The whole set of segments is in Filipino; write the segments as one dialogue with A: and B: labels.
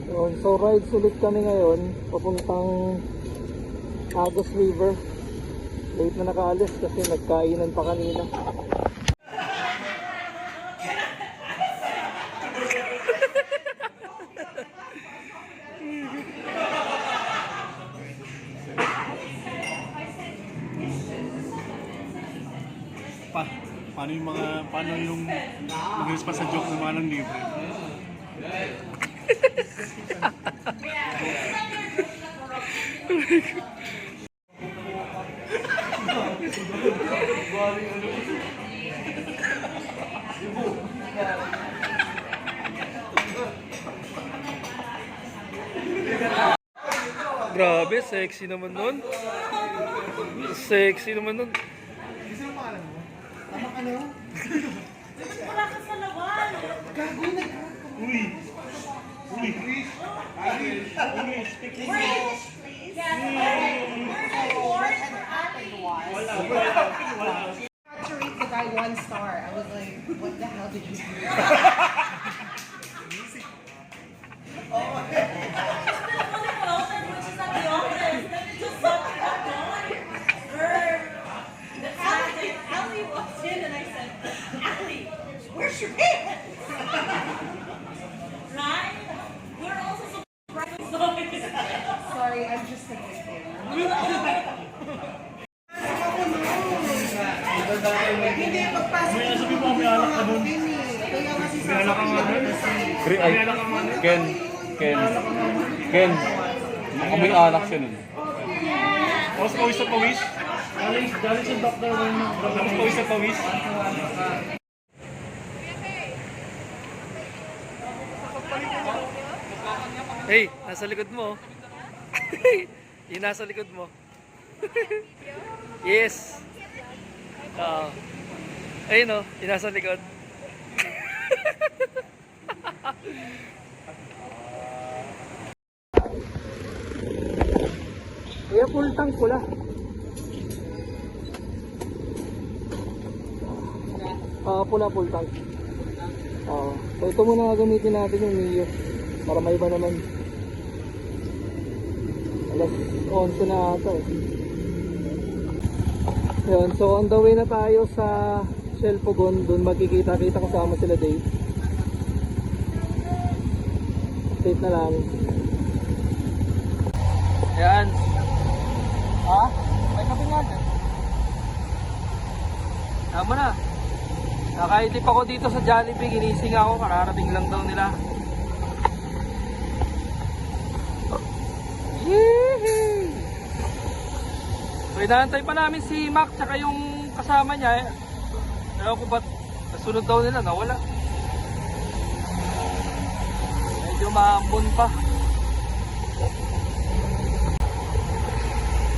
A: So rides ulit kami ngayon papuntang Agos River. Late na nakaalis kasi nagkainan pa kanina.
B: Paano yung mag-respa sa joke ng mga nang libre?
A: Grabe, sexy naman nun. Sexy naman nun.
B: Tama ka na yun?
C: Wala ka sa lawan.
B: Uy! Uy! Uy! Speak English!
C: To rate the guy 1 star. I was like, what the hell did you do? Where's your pants? Right? We're also surprised. Sorry, I'm just a victim. Hindi, pagpasok
B: May nasabi mo, may alak ka dun.
C: kaya kasi
B: May alak ka nga dun.
D: Ken, may alak siya nun.
B: Tapos pawis sa pawis. Galing sa doctor. Tapos pawis sa pawis.
A: Hey, nasa likod mo. Yung nasa likod mo. Yes. Ayun o, yung nasa likod. Kaya full tank pula. Pula full tank. So ito muna gagamitin natin yung Mio. Para may iba naman. Alas 11 na ata eh. Yun, so on the way na tayo sa Shell Pugon. Doon magkikita-kita kasama sila Dave. Update na lang. Ayan. Ha? May kape nga dyan. Tama na. Nakaitip ako dito sa Jollibee. Ginising ako. Kararating lang daw nila. Yee! So inaantay pa namin si Mac tsaka yung kasama niya. Ewan ko ba't nasunod daw nila, nawala. Medyo maambon pa.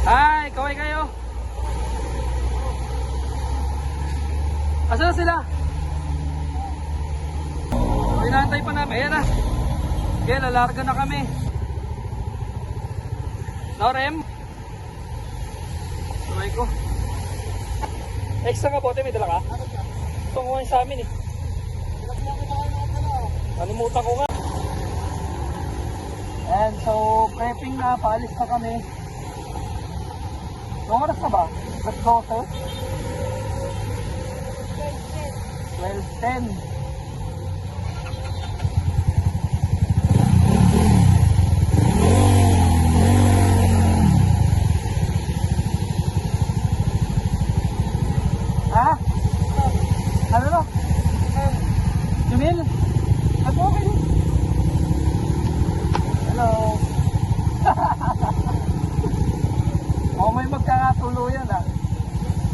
A: Hi! Kaway kayo! Asa na sila? So inaantay pa namin. Ayan na. Ayan, lalarga na kami. Norem? Sabay ko. Extra ka bote, may dala ka? Ito nga sa amin eh. Nalimutan ko nga. And so, prepping na, paalis na kami. Anong oras na ba? Let's go, sir. 12:10. Ha? Ano no? Jumil? Ako okay. Hello. May magkakatuluyan ah.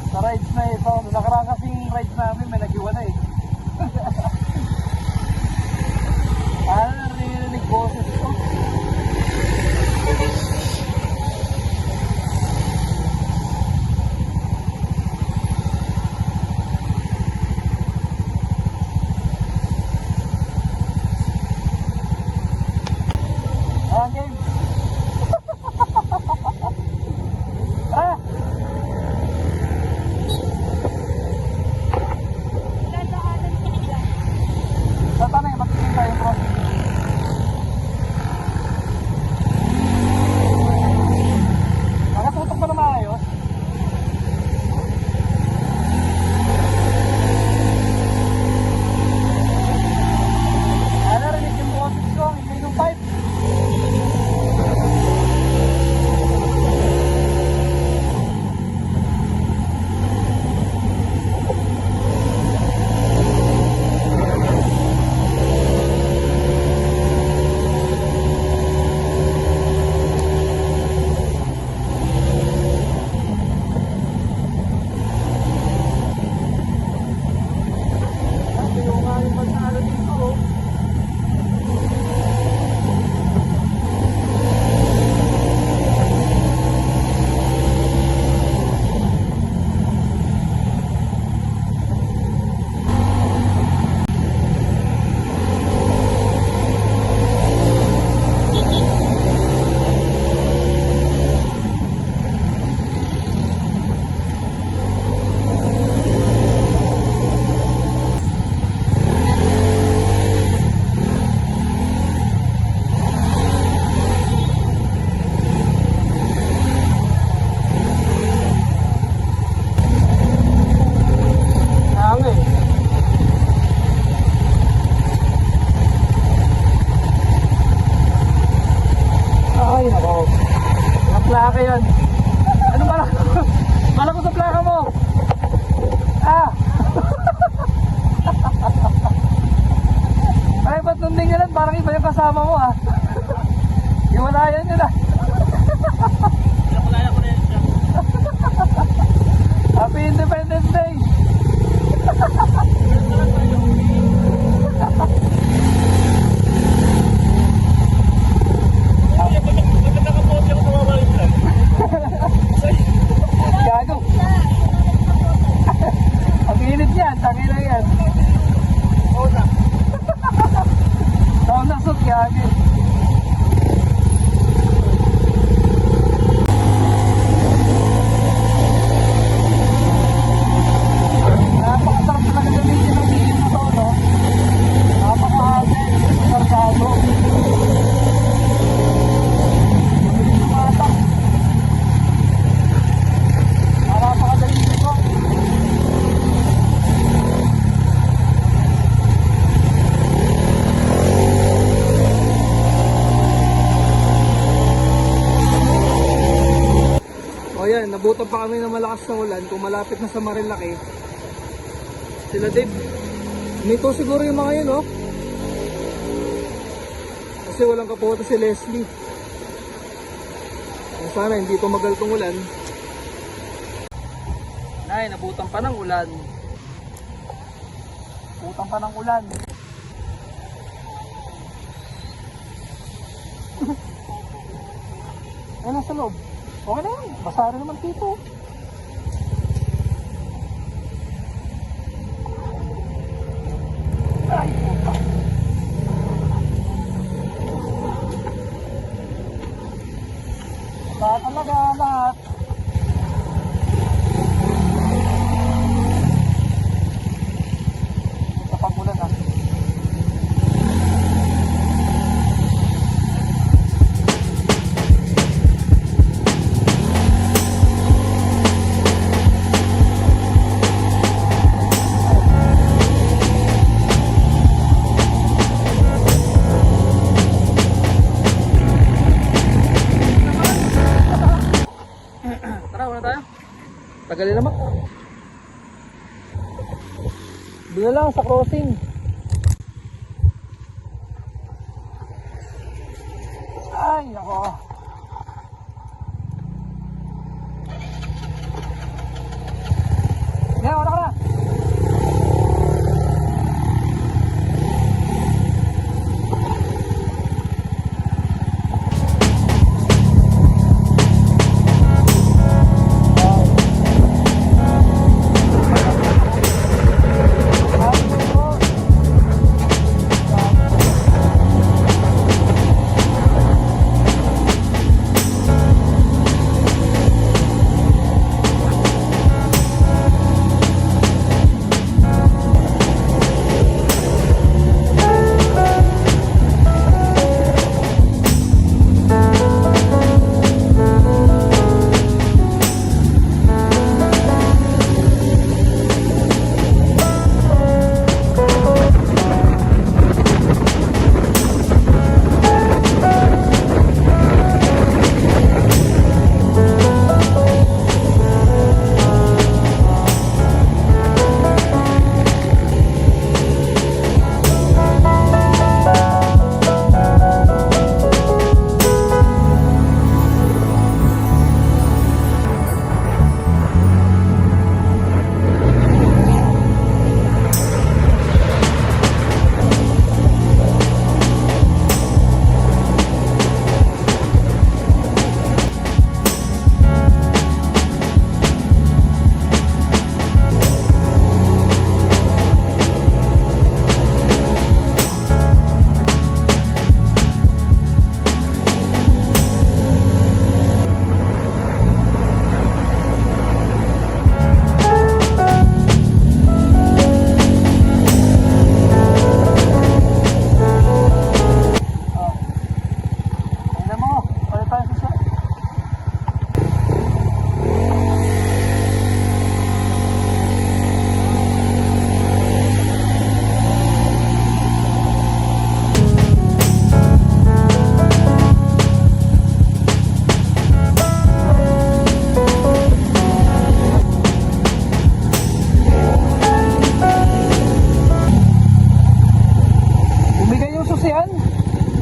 A: Sa rides na ito. Nakaraan kasing rides namin may nag-iwan na eh. Malaki yan. Ano malaki? Malaki sa plaka mo. Ah! Ay, ba't nung tingnan parang iba yung kasama mo ah. Iwalayan nyo na. Happy Independence Day! Gago! Ang init yan, tangin na yan. Taon na sut, gago. Napakasarap na gagamitin ng video na to, no? Napakahagin, sargado. Tumatak. Napakadali nito. O yan, nabutan pa kami ng malakas na ulan. Kung malapit na sa Marilaki, sila Dave. Nito siguro yung mga yun, oh. Kasi walang kapuha si Leslie. Kung sana hindi tumagal tong ulan. Ay, nabutan pa ng ulan. Nabutan pa ng ulan. Ay, nasa loob. Okay na yan. Basa rin naman dito. Ay, puta. Lahat talaga, lahat. Sa pagulan ah. Tara, una tayo. Tagalin naman. Doon na lang sa crossing. Ay, nako. Yan, wala ka na.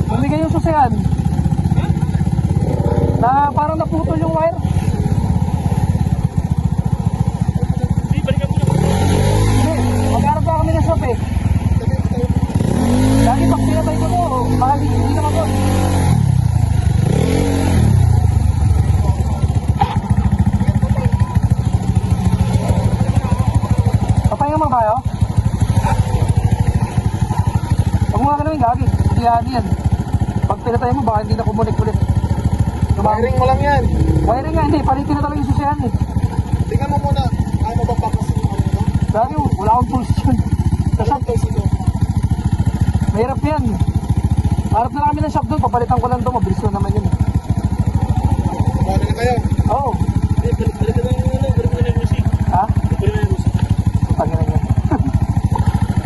A: Bumigay yung susian. Na parang naputol yung wire.
B: Hindi, balikan mo na.
A: Hindi, magharap pa kami ng shop eh. Lagi pag pinatay ko to, baka hindi naman to. Papahinga mo kayo? Huwag mo nga ganun yung gagi, hindi yan. Pag pinatay mo, baka hindi na kumulik ulit.
E: Wiring mo lang yan.
A: Wiring nga, hindi, palitin na talaga yung susihan eh.
E: Tingnan mo muna. Ayaw mo ba bakasin yung ano ito?
A: Gagi, wala akong pulse dyan. Sa shop,
E: Ito sino?
A: mahirap yan. Harap na kami ng shop doon, papalitan ko lang doon, mabilis lang naman yun.
E: Baka na kayo.
A: Oo.
B: Balikan mo na yung music.
A: Ha?
B: Balikan mo na yung music.
A: Pagin na yan.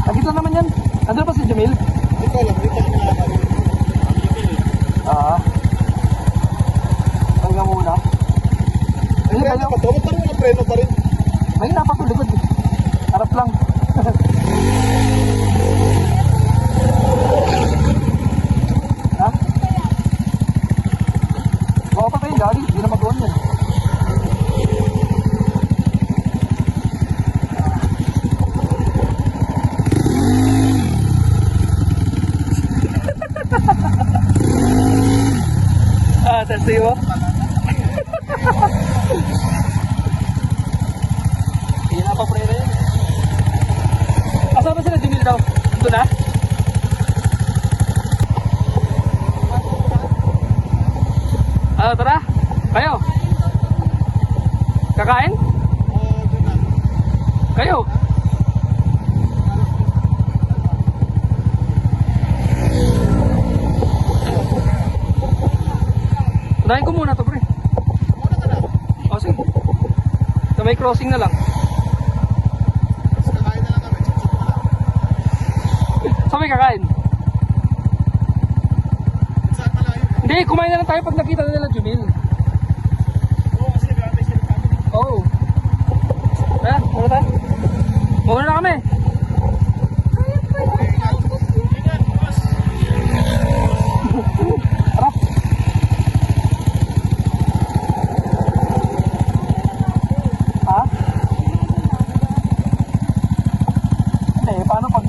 A: Nagito naman yan. Andun pa si Jamil?
E: Hindi ko alam. Dito kami nakakali.
A: Pahinga muna. Hindi,
E: Kaya
A: pahinga.
E: pa to. Ba't parang mga preno pa rin?
A: May dapat ko likod eh. Harap lang. Ha? Baka pa tayo lagi. Hindi na mag-on yan. Testing mo? Hindi na pa pre na yun. Asa ba sila Jimil daw? Ito na? Tara. Kayo. Kakain? Kayo. Unahin ko muna to pre. O sige. So may crossing na lang.
E: Tapos kakain na lang kami. Chip-chip na lang.
A: Saan may kakain?
E: Saan malayo?
A: Hindi, kumain na lang tayo pag nakita na nila Jumil.
B: Oo, kasi nag-aantay sila kami.
A: Oo. Muna tayo? Muna na kami.
B: Ingat, boss.
A: Harap. Ha? Paano pag...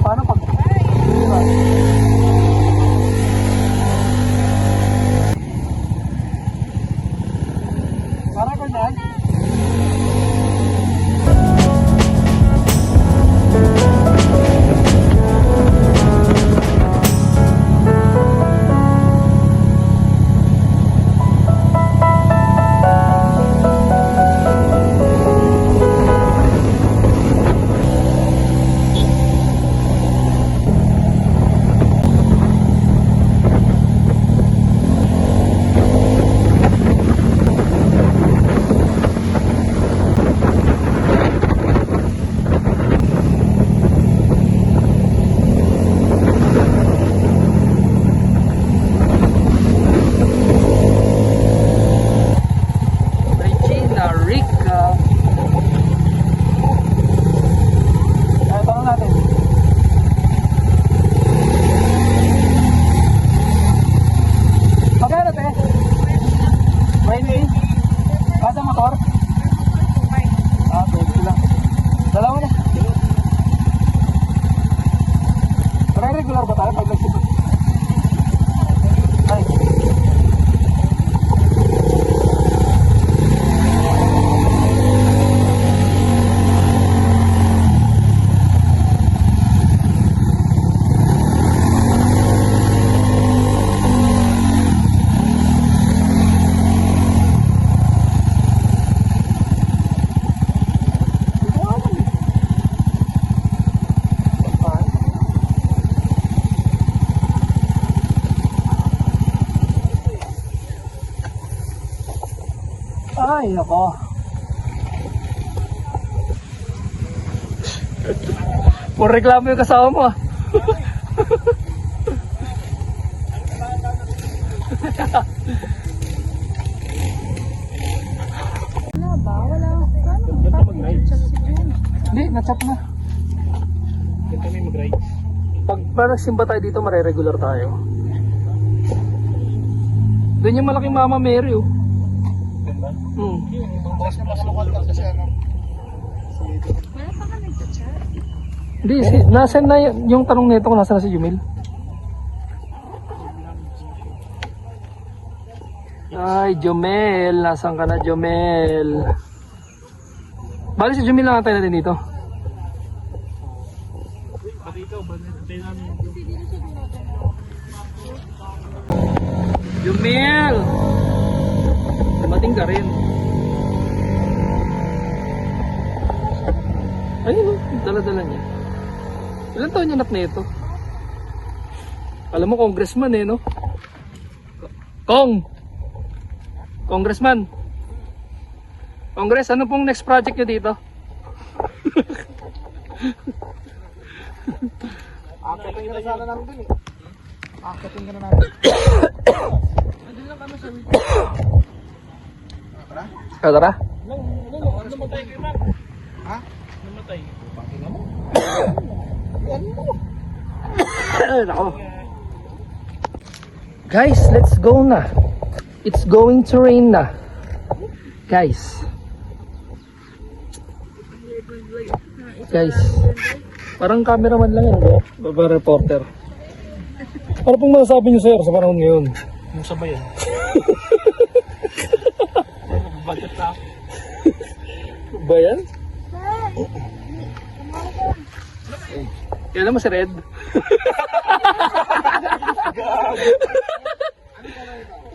A: Paano pag... Diba? Para ko na. Regina Rica. Ay, tanong natin. Magkano te? 20? Kada motor? Ah, 20 lang. Dalawa na. Pero regular ba tayo pag nagsipot? Ay. Ay, ako. Puro reklamo yung kasama mo ah.
C: Wala ba? Wala. Paano?
B: Ba't ka mag-nights?
A: Hindi, na-chat na.
B: mag-rides.
A: Pag nagsimba tayo dito, mare-regular tayo. Doon yung malaking Mama Mary, oh.
B: Ganda.
E: Mas lokal kasi ano.
C: Wala pa ka nagchat?
A: Hindi, nasan na yung tanong nito kung nasan na si Jumil? Ay, Jumel. Nasaan ka na, Jumel? Bali si Jumil lang natin natin dito.
B: Pati ikaw, banatay namin.
A: Jumil! Dumating ka rin. Ayun, oh, dala-dala niya. Ilan taon niya anak na ito? Alam mo, congressman eh, no? Congressman. Congress, ano pong next project niyo dito?
E: Akitin ka na sana namin dun eh. Akitin ka na namin.
A: Tara.
B: Namatay kayo, Mark.
E: Ha?
B: Namatay.
A: Nako. Guys, let's go na. It's going to rain na. Guys. Parang cameraman lang yan, bro. Baba reporter. Ano pong masasabi niyo, sir, sa panahon ngayon?
B: Yung sabay yan. Budget na ako.
A: Ba yan? Yan naman si Red.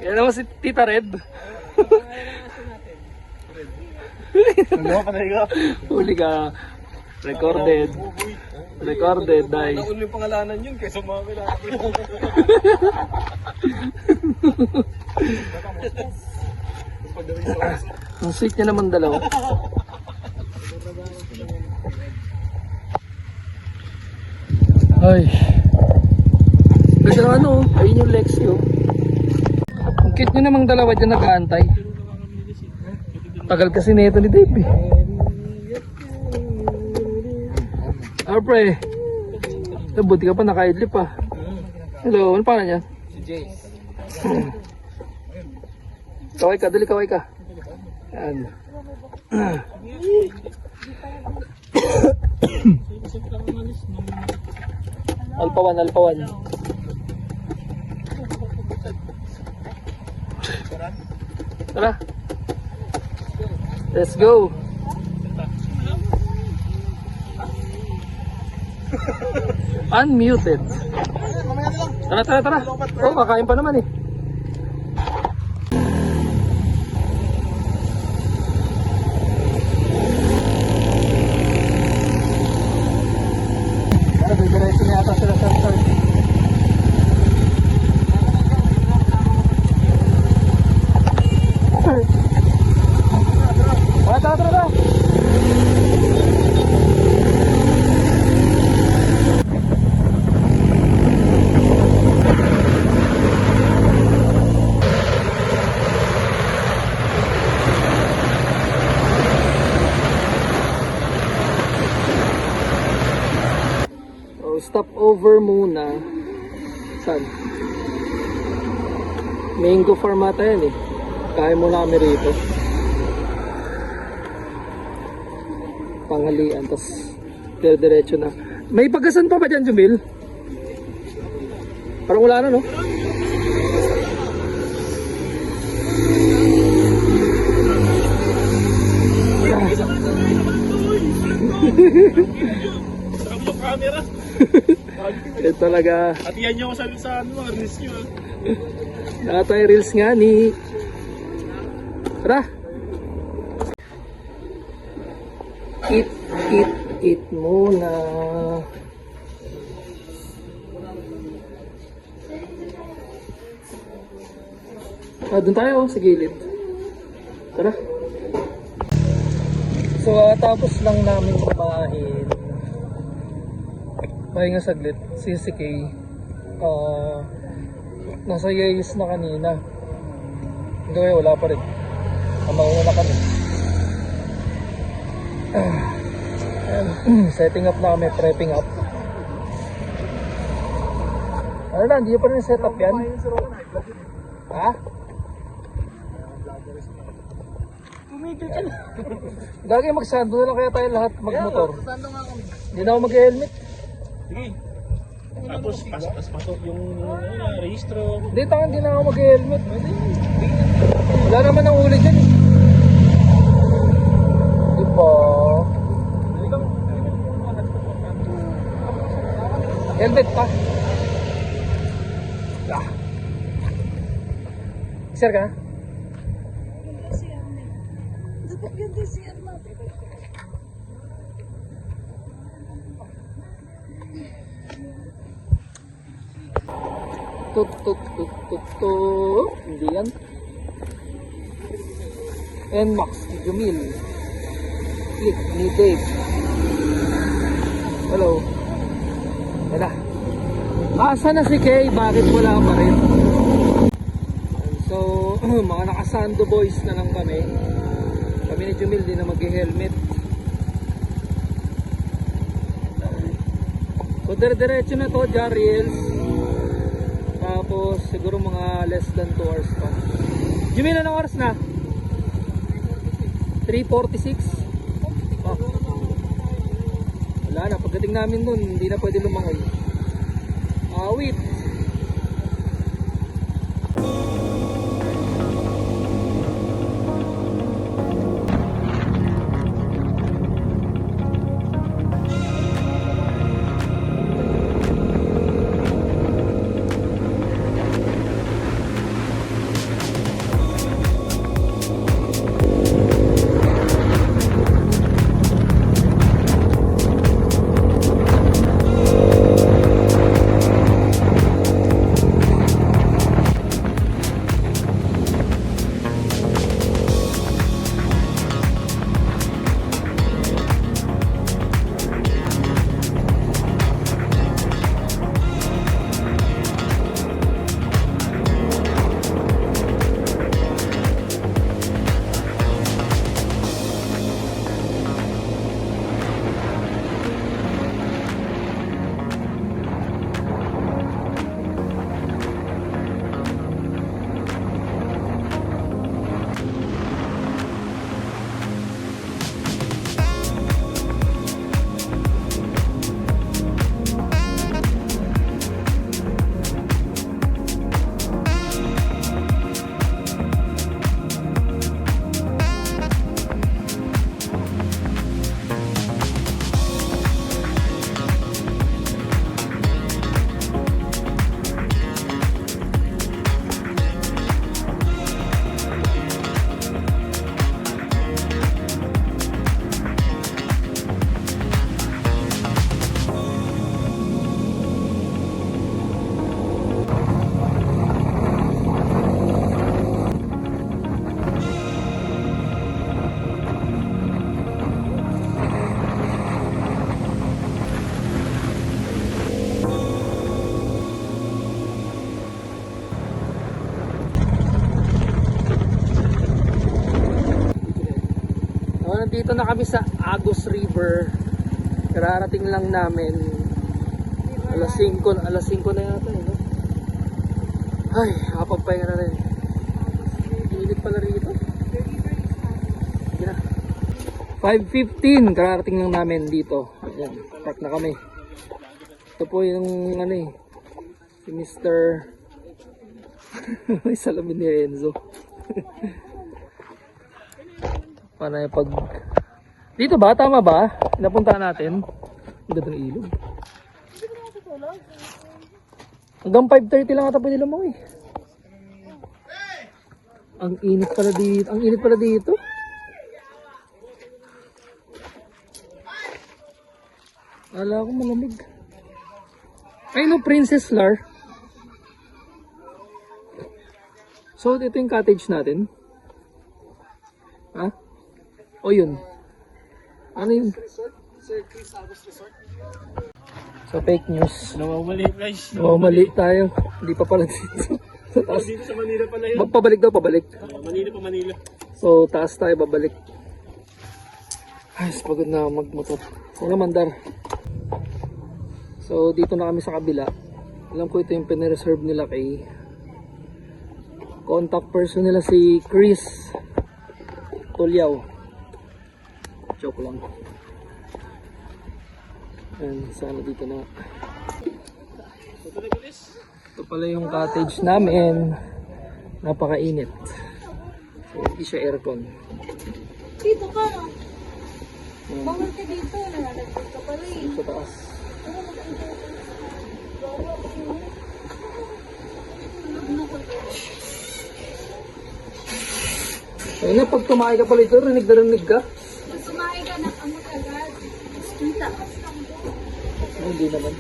A: Yan naman si Tita Red.
B: Ano pa tayo ka?
A: Huli ka. Recorded. Recorded, dahil.
B: Nauna yung pangalanan yun kaysa mga kailangan.
A: Ang sweet niya naman dalawa. Ay. Ganda ng ano, ayun yung Lexio. Ang cute nyo namang dalawa dyan nag-aantay. Tagal kasi nito ni Dave eh. Pre, buti ka pa, naka-idlip pa. Hello, ano pangalan niya?
B: Si Jace.
A: Kaway ka, dali kaway ka. Yan. Alpawan. Tara. Let's go. Unmuted. Tara. Oh, kakain pa naman eh. Diretso na ata sila sa start. Tara. Stop over muna. Saan? Mango farm ata yan eh. Kaya muna kami rito. Panghalian, tapos diretso na. May pagasan pa ba dyan, Jumil? Parang wala na, no?
B: Sarap yung camera.
A: Ito talaga.
B: At yan yung sabi sa ano, risk nyo.
A: Natay reels nga ni. Tara. Eat muna. Doon tayo sa gilid. Tara. So tapos lang namin kumain. Pahinga saglit. Si Kay. Nasa Yayis na kanina. Hanggang ngayon wala pa rin. Mauna na kami. Setting up na kami, prepping up. Ano na, hindi pa rin set up yan? Ha? Gagi, magsando na lang kaya tayo lahat magmotor. Hindi na ako mag-helmet.
B: Sige. Tapos, pasok yung registro.
A: Hindi na ako mag-helmet. Wala naman ang uli dyan eh. Di ba? Helmet pa. Ah. Sir ka na?
C: Dapat ganda siya natin.
A: Tut. Hindi yan. NMAX, Jumil. Click ni Dave. Hello. Wala. Asa na si Kay? Bakit wala pa rin? So, mga nakasando boys na lang kami. Kami ni Jumil din na mag-helmet. So, dire-diretso na to, Jariels. Tapos, siguro mga less than 2 hours pa. Jumil, anong oras na? 3:46? Oh. Wala na, pagdating namin dun, hindi na pwede lumangoy. Awit. Nandito na kami sa Agus River. Kararating lang namin. Alas 5 na yata eh, no? Ay, nakapagpahinga na rin. Init pala rito. Sige na. 5:15, kararating lang namin dito. Ayan, park na kami. Ito po yung ano eh, si Mr. May salamin ni Enzo. Paano yung pag... Dito ba? Tama ba? Napunta natin. Ang ganda ng ilog. Hanggang 5:30 lang ata pwede lumaw eh. Ang init pala dito. Ang init pala dito. Akala ko malamig. Ay no, Princess Lar. So ito yung cottage natin. Ha? O yun. Ano yun?
E: Sir Chris Agus Resort.
A: So fake news.
B: Nawawali guys.
A: Mali tayo. Hindi pa pala dito. Sa taas.
B: Dito sa Manila pala yun.
A: Magpabalik daw, pabalik.
B: Manila.
A: So taas tayo, babalik. Ay, pagod na ako magmotor. Ano mandar. So dito na kami sa kabila. Alam ko ito yung pinireserve nila kay contact person nila si Chris Tulyaw. Joke lang. And sana dito na. Ito pala yung cottage namin. Napakainit. So, hindi siya aircon.
C: Dito ka. Bawal ka dito. Nalalagay ka pala eh.
A: Sa taas. Ayun na, pag tumahay ka pala ito, rinig na rinig ka.
C: Pag sumakay ka ng amot agad. Kita.
A: Ay, hindi naman.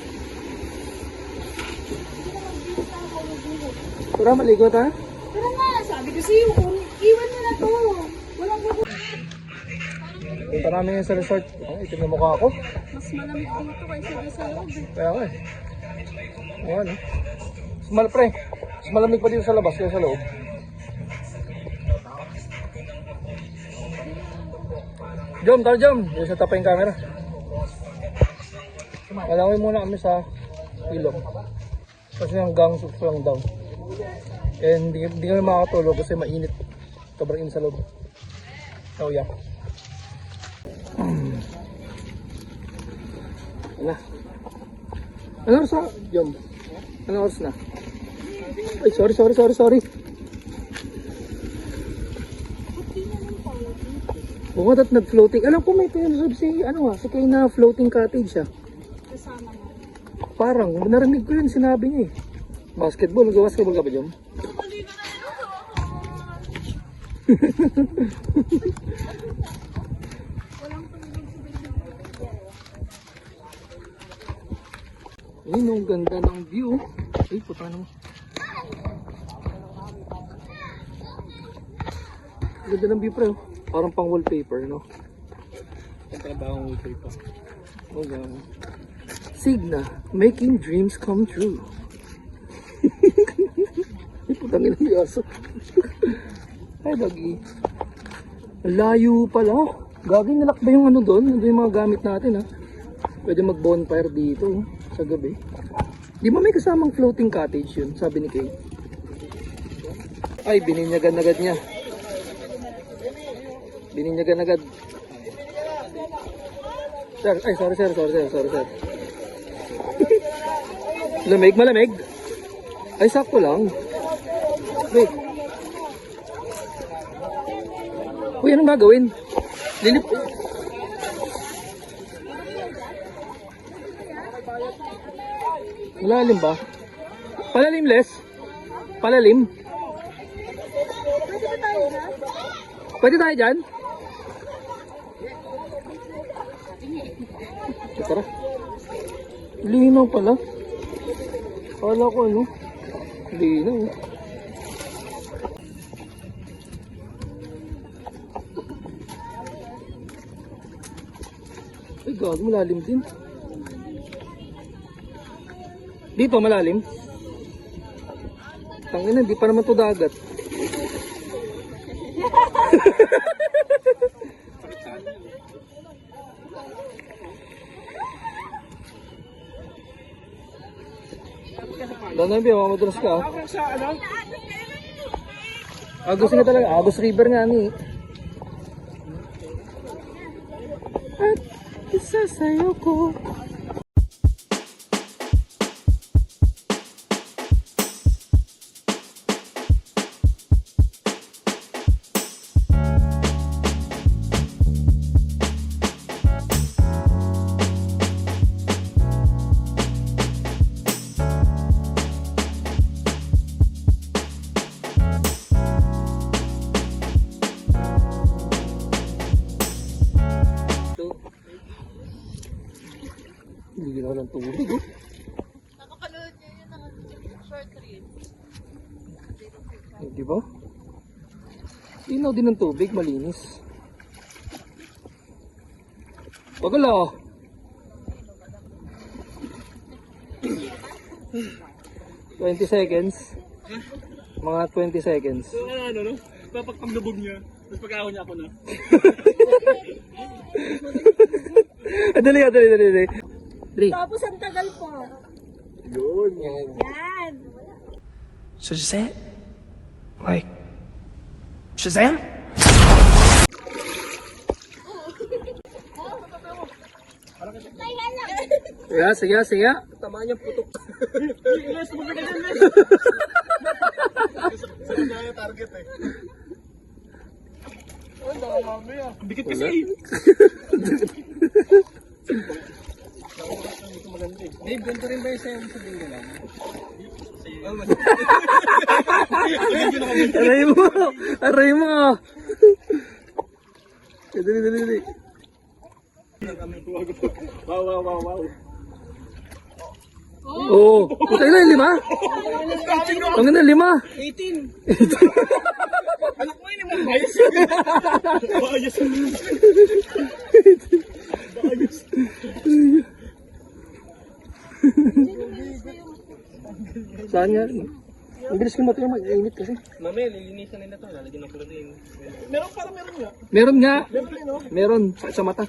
A: Tara, maligot ha?
C: Tara na. Sabi ko sa'yo, iwan mo na to. Walang buko.
A: Punta namin yun sa resort. Ang itim na mukha ako.
C: Mas malamig dito kaysa sa loob eh.
A: Kaya nga eh. Ayan eh. Pre. Mas malamig pa dito sa labas kaya sa loob. Jom, tara Jom. Yung sa tapa yung camera. Malangin muna kami sa ilog. Kasi hanggang sukso lang daw. And hindi kami makakatulog kasi mainit. Sobrang init sa loob. So yeah. Ano? Ano oras na? Jom. Ano oras na? Ay, sorry. Bukod at nag-floating. Alam ko may pinasab si, si Kay na floating cottage siya.
C: Kasama mo.
A: Parang, narinig ko yun, sinabi niya eh. Basketball, mag-basketball ka ba, Jom? Ayun, ang ganda ng view. Ay, puta naman. Ganda ng view, pre. Parang pang wallpaper, no?
B: Pagkabang wallpaper.
A: Oh, yeah. Signa, making dreams come true. Ay, putang ina yung aso. Ay, lagi. Layo pala. Gagawin nilak ba yung ano doon? Ano yung mga gamit natin, ha? Pwede mag-bonfire dito, sa gabi. Di ba may kasamang floating cottage yun? Sabi ni Kay. Ay, bininyagan agad niya. Bininyagan agad. Sir, ay, sorry. Lamig, malamig. Ay, sakto lang. Wait. Uy, anong gagawin? Lilip. Malalim ba? Palalim, Les? Palalim? Pwede tayo dyan? Tara. Linaw pala. Kala ko ano? Linaw. Ay, gago, malalim din. Dito, malalim. Tangina, di pa naman to dagat. Doon na mamadras ka. Agos nga talaga. Agos River nga ni. At isa sa'yo ko. Hindi na ng tubig eh.
C: Nakapanood niyo yun ng short reel.
A: Di ba? Tinaw din ng tubig, malinis. Bagal ah. $20 seconds. Mga 20 seconds.
B: So, no? Papagpaglubog niya. Tapos pag-ahon niya ako na.
A: Dali.
C: Tapos ang tagal pa.
A: Yun, yan.
C: Yan.
F: So just say it. Like, Shazam?
A: Sige, sige. Tamaan yung putok.
E: Saan na yung target eh?
B: Dikit kasi.
A: Dave, ganito rin ba yung sayo mo sa Bingalan? Aray mo! Aray mo! Dali.
B: Wow.
A: Oo. Puta na, 5? Ang ganda, 5.
B: Anak mo yun yung mga bias yun. Bias yun. Bias.
A: Saan nga? Ang bilis ko matuloy, mag-init kasi.
B: Mamaya, lilinisan nila ito. Lalagyan ng chlorine. Meron nga.
A: Meron nga. Meron sa mata.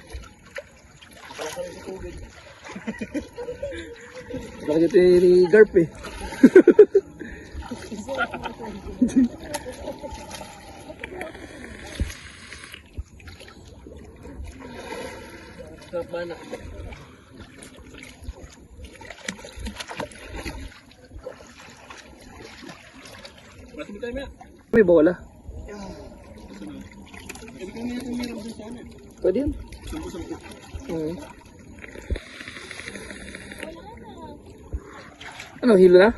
A: Bakit ito ni Garp eh. Sarap ba na? May bola. Pwede yan. Oo. Ano, hilo na?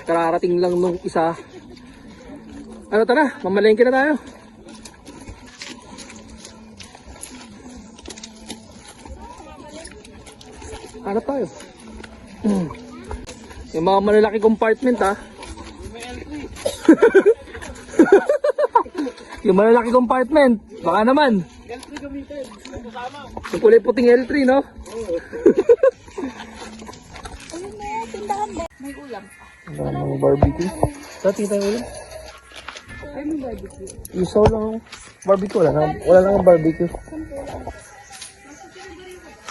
A: Kararating lang nung isa. Ano, tara, mamalengke na tayo. Hanap tayo. Yung mga malalaki compartment ha. Yung malalaki compartment. Baka naman.
B: L3 gamitin. Kasama.
A: Yung kulay puting L3 no?
C: Ayun na yan, tindahan mo. May ulam pa.
A: Wala nang barbecue. Dati tayo ulam.
C: Ay, may barbecue.
A: Isaw lang. Barbecue wala lang ang barbecue.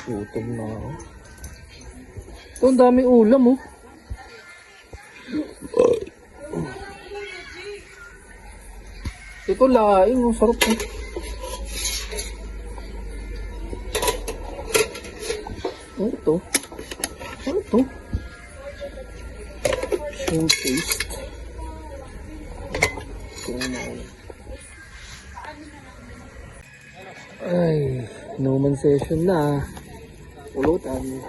A: Gutom na ako. Ito ang daming ulam oh. Ito laing oh, sarap oh. Ano ito? Ano ito? Shrimp paste. Ay, Numan session na. Ulutan.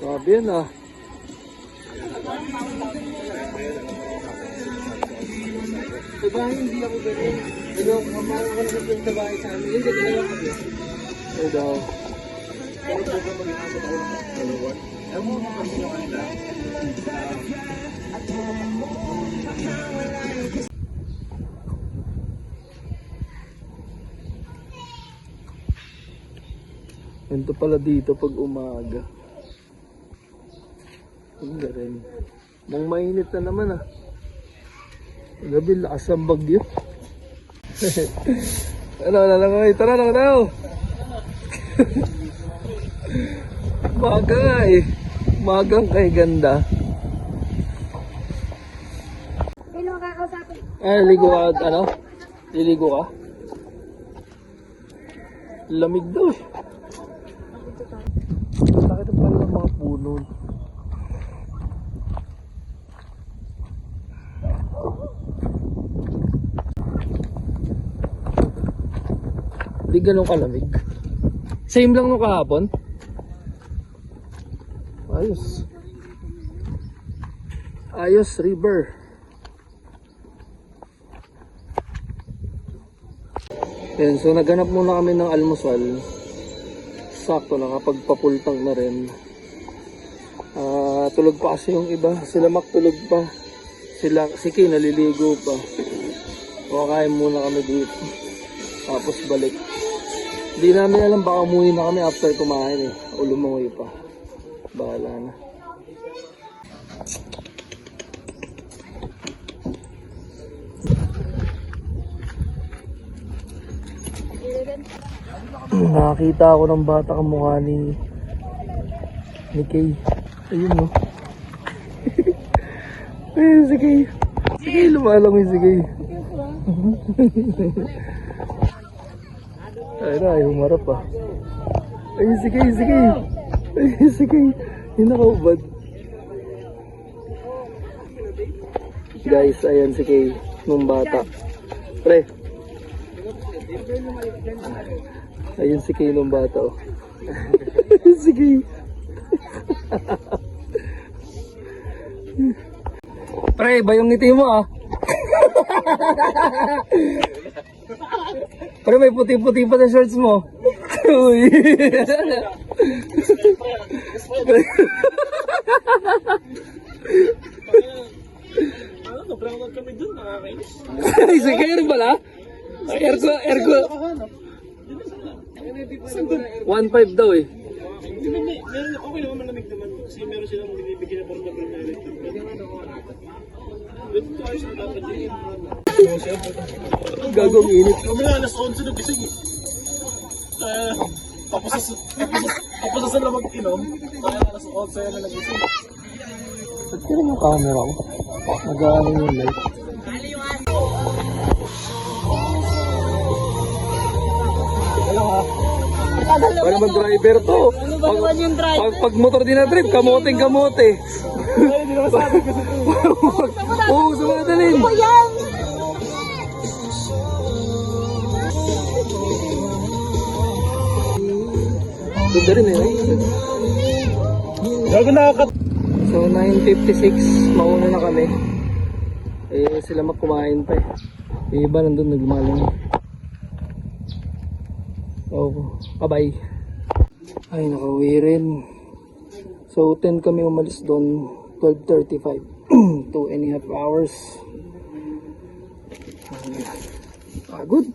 A: Grabe yan ah. Diba hindi ako ganun? Ano, mamaya ko na sa bahay sa amin. Hindi, dalawa kami. Oo daw. Ganito pala dito pag umaga. Ang rin. Nang mainit na naman ah. Gabi lakas ng bagyo. Ano, tara lang daw. Umaga nga eh. Umagang kay ganda.
C: Sino kakausapin?
A: Liligo ka, ano? Liligo ka? Lamig daw eh. Bakit ang pala ng mga puno? Hindi ganun kalamig. Same lang nung kahapon. Ayos. Ayos river. Yan, so naghanap muna kami ng almusal. Sakto, nakapagpapultang na rin. Tulog pa kasi yung iba. Sila Mac tulog pa. Si Kay naliligo pa. Kumakain muna kami dito. Tapos balik. Hindi namin alam, baka umuwi na kami after kumain eh. O lumangoy pa. Bahala na. Nakakita ako ng bata kamukha ni Kay. Ayun no. Ayun si Kay. Si Kay, lumalangoy si Kay. Ayun na, ayaw humarap ah. Ayun si Kay, si Kay. Ayun si Kay. Yung nakaubad. Guys, ayan si Kay nung bata. Pre. Ayun si Kay nung bata oh. Si Kay. Pre, iba yung ngiti mo ah. Pre, may puti-puti pa sa shorts mo. Uy. Ay, sa kayo rin pala? Ergo. 1.5 daw eh.
B: Okay naman, malamig naman. Kasi meron silang binibigyan na portable na electric. Dito tayo sa dapat din.
A: Gagong init.
B: Kami nga, alas 11 na gising eh. Tapos na sila mag-inom. Kaya alas 11 na nagising.
A: Ba't kaya yung camera ko? Nag-ano yung light. Para naman driver to.
C: Ano ba naman yung driver?
A: Pag motor din na trip, kamoteng kamote. Oo, sumadalin.
C: Ano yan?
A: Ganda rin eh.
B: Gago nakakat.
A: So 9:56, mauna na kami. Eh sila magkumain pa eh. Yung iba nandun nagmalang. Oh, bye. Ay, nakauwi rin. So 10 kami umalis doon, 12:35. 2.5 hours. Good.